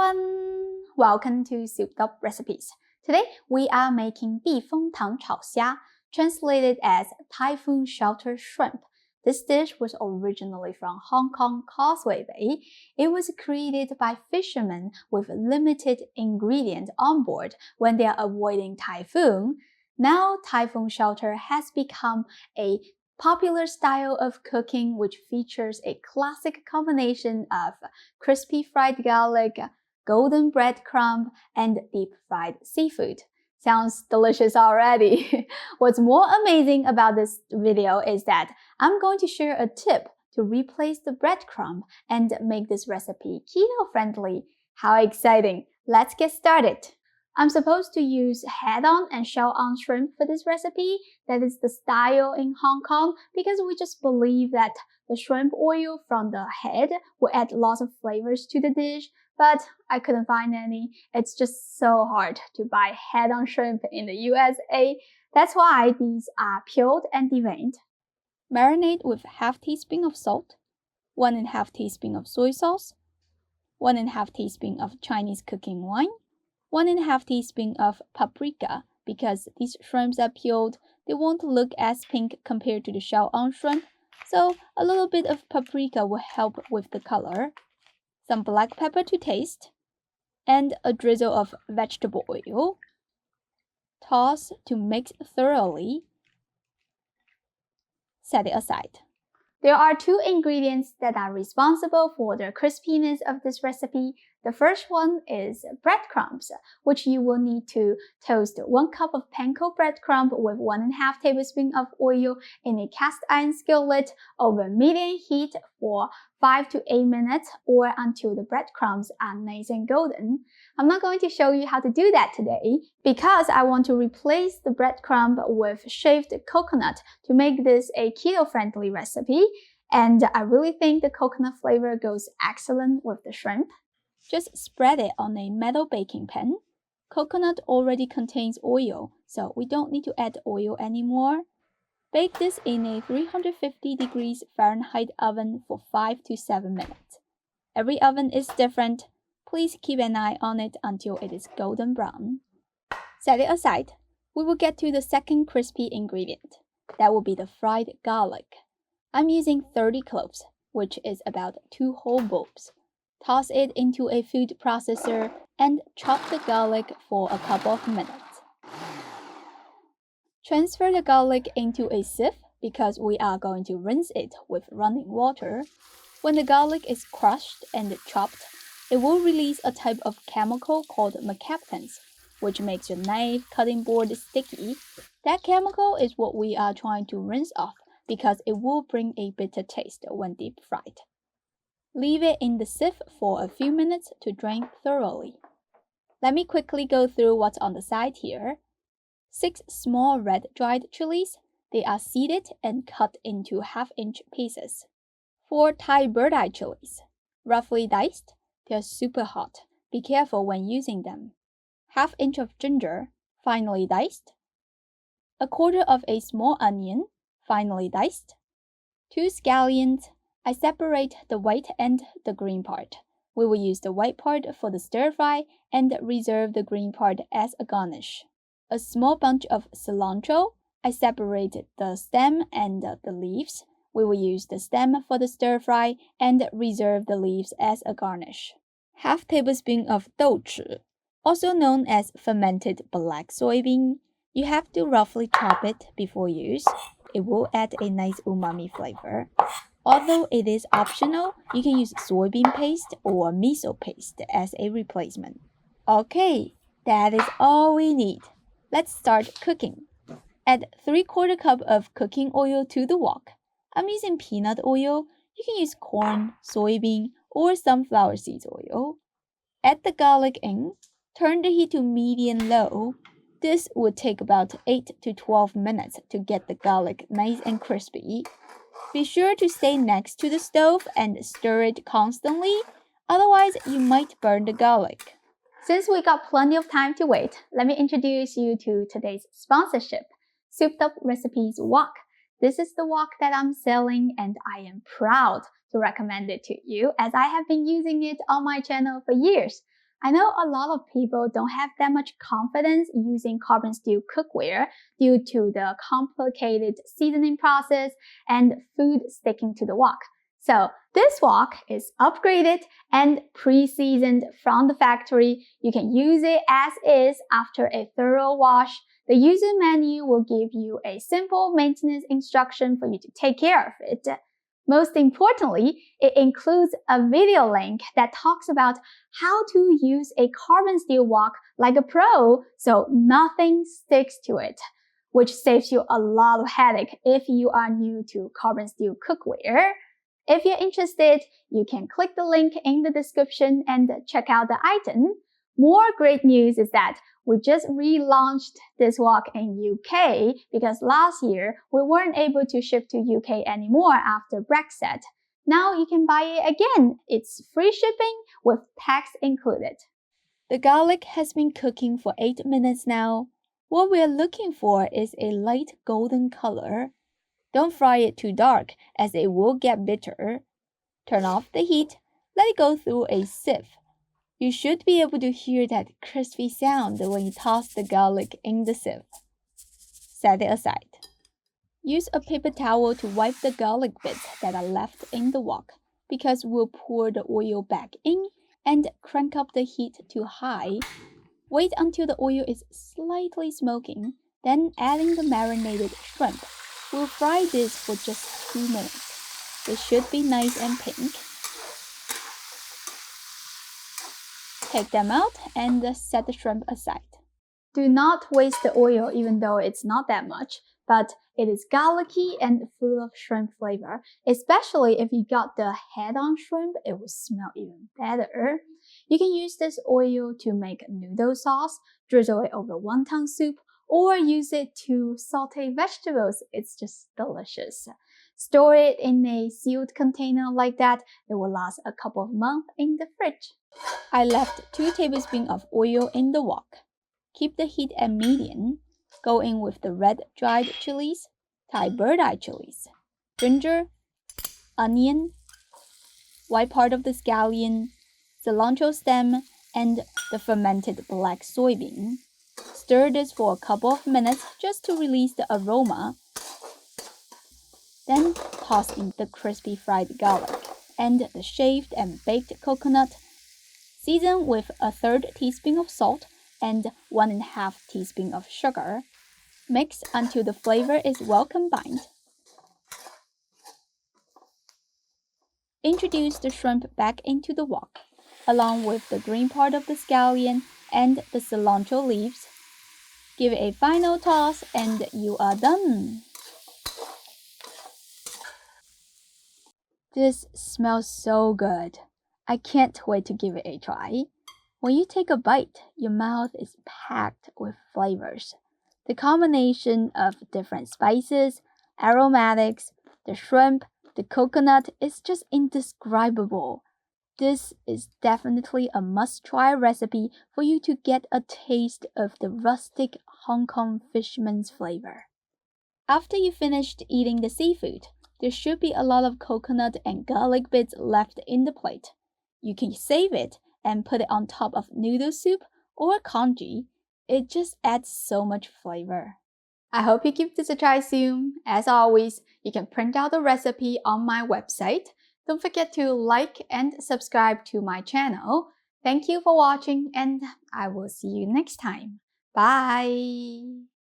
everyone! Welcome to Souped Up Recipes. Today we are making 避风塘炒虾, translated as typhoon shelter shrimp. This dish was originally from HK Causeway Bay. It was created by fishermen with limited ingredients on board when they are avoiding typhoon. Now typhoon shelter has become a popular style of cooking which features a classic combination of crispy fried garlic, golden breadcrumb, and deep-fried seafood. Sounds delicious already. What's more amazing about this video is that I'm going to share a tip to replace the breadcrumb and make this recipe keto-friendly. How exciting! Let's get started. I'm supposed to use head-on and shell-on shrimp for this recipe. That is the style in Hong Kong because we just believe that the shrimp oil from the head will add lots of flavors to the dish, but I couldn't find any. It's just so hard to buy head-on shrimp in the USA. That's why these are peeled and deveined. Marinate with half teaspoon of salt, 1½ teaspoon of soy sauce, 1½ teaspoon of Chinese cooking wine, 1½ teaspoon of paprika. Because these shrimps are peeled, they won't look as pink compared to the shell-on shrimp, so a little bit of paprika will help with the color. Some black pepper to taste, and a drizzle of vegetable oil. Toss to mix thoroughly. Set it aside. There are two ingredients that are responsible for the crispiness of this recipe. The first one is breadcrumbs, which you will need to toast 1 cup of panko breadcrumb with 1½ tablespoon of oil in a cast iron skillet over medium heat for 5 to 8 minutes or until the breadcrumbs are nice and golden. I'm not going to show you how to do that today because I want to replace the breadcrumb with shaved coconut to make this a keto-friendly recipe, and I really think the coconut flavor goes excellent with the shrimp. Just spread it on a metal baking pan. Coconut already contains oil, so we don't need to add oil anymore. Bake this in a 350 degrees Fahrenheit oven for 5 to 7 minutes. Every oven is different. Please keep an eye on it until it is golden brown. Set it aside. We will get to the second crispy ingredient. That will be the fried garlic. I'm using 30 cloves, which is about 2 whole bulbs. Toss it into a food processor and chop the garlic for a couple of minutes. Transfer the garlic into a sieve because we are going to rinse it with running water. When the garlic is crushed and chopped, it will release a type of chemical called mercaptans, which makes your knife cutting board sticky. That chemical is what we are trying to rinse off because it will bring a bitter taste when deep fried. Leave it in the sieve for a few minutes to drain thoroughly. Let me quickly go through what's on the side here. 6 small red dried chilies. They are seeded and cut into half-inch pieces. 4 Thai bird-eye chilies, roughly diced. They're super hot. Be careful when using them. ½ inch of ginger, finely diced. 1/4 of a small onion, finely diced. 2 scallions. I separate the white and the green part. We will use the white part for the stir-fry and reserve the green part as a garnish. A small bunch of cilantro. I separate the stem and the leaves. We will use the stem for the stir-fry and reserve the leaves as a garnish. ½ tablespoon of 豆豉, also known as fermented black soybean. You have to roughly chop it before use. It will add a nice umami flavor. Although it is optional, you can use soybean paste or miso paste as a replacement. Okay, that is all we need. Let's start cooking. Add 3/4 cup of cooking oil to the wok. I'm using peanut oil. You can use corn, soybean, or sunflower seeds oil. Add the garlic in. Turn the heat to medium-low. This would take about 8 to 12 minutes to get the garlic nice and crispy. Be sure to stay next to the stove and stir it constantly, otherwise you might burn the garlic. Since we got plenty of time to wait, let me introduce you to today's sponsorship, Souped Up Recipes Wok. This is the wok that I'm selling and I am proud to recommend it to you as I have been using it on my channel for years. I know a lot of people don't have that much confidence using carbon steel cookware due to the complicated seasoning process and food sticking to the wok. So this wok is upgraded and pre-seasoned from the factory. You can use it as is after a thorough wash. The user menu will give you a simple maintenance instruction for you to take care of it. Most importantly, it includes a video link that talks about how to use a carbon steel wok like a pro so nothing sticks to it, which saves you a lot of headache if you are new to carbon steel cookware. If you're interested, you can click the link in the description and check out the item. More great news is that we just relaunched this wok in UK because last year we weren't able to ship to UK anymore after Brexit. Now you can buy it again. It's free shipping with tax included. The garlic has been cooking for 8 minutes now. What we're looking for is a light golden color. Don't fry it too dark as it will get bitter. Turn off the heat. Let it go through a sieve. You should be able to hear that crispy sound when you toss the garlic in the sieve. Set it aside. Use a paper towel to wipe the garlic bits that are left in the wok because we'll pour the oil back in and crank up the heat to high. Wait until the oil is slightly smoking, then adding the marinated shrimp. We'll fry this for just 2 minutes. They should be nice and pink. Take them out and set the shrimp aside. Do not waste the oil even though it's not that much, but it is garlicky and full of shrimp flavor. Especially if you got the head-on shrimp, it will smell even better. You can use this oil to make noodle sauce, drizzle it over wonton soup, or use it to saute vegetables. It's just delicious. Store it in a sealed container like that. It will last a couple of months in the fridge. I left 2 tablespoons of oil in the wok. Keep the heat at medium. Go in with the red dried chilies, Thai bird-eye chilies, ginger, onion, white part of the scallion, cilantro stem, and the fermented black soybean. Stir this for a couple of minutes just to release the aroma. Then toss in the crispy fried garlic and the shaved and baked coconut. Season with a 1/3 teaspoon of salt and 1½ teaspoon of sugar. Mix until the flavor is well combined. Introduce the shrimp back into the wok, along with the green part of the scallion and the cilantro leaves. Give it a final toss and you are done. This smells so good. I can't wait to give it a try. When you take a bite, your mouth is packed with flavors. The combination of different spices, aromatics, the shrimp, the coconut is just indescribable. This is definitely a must-try recipe for you to get a taste of the rustic Hong Kong fisherman's flavor. After you finished eating the seafood, there should be a lot of coconut and garlic bits left in the plate. You can save it and put it on top of noodle soup or congee. It just adds so much flavor. I hope you give this a try soon. As always, you can print out the recipe on my website. Don't forget to like and subscribe to my channel. Thank you for watching and I will see you next time. Bye!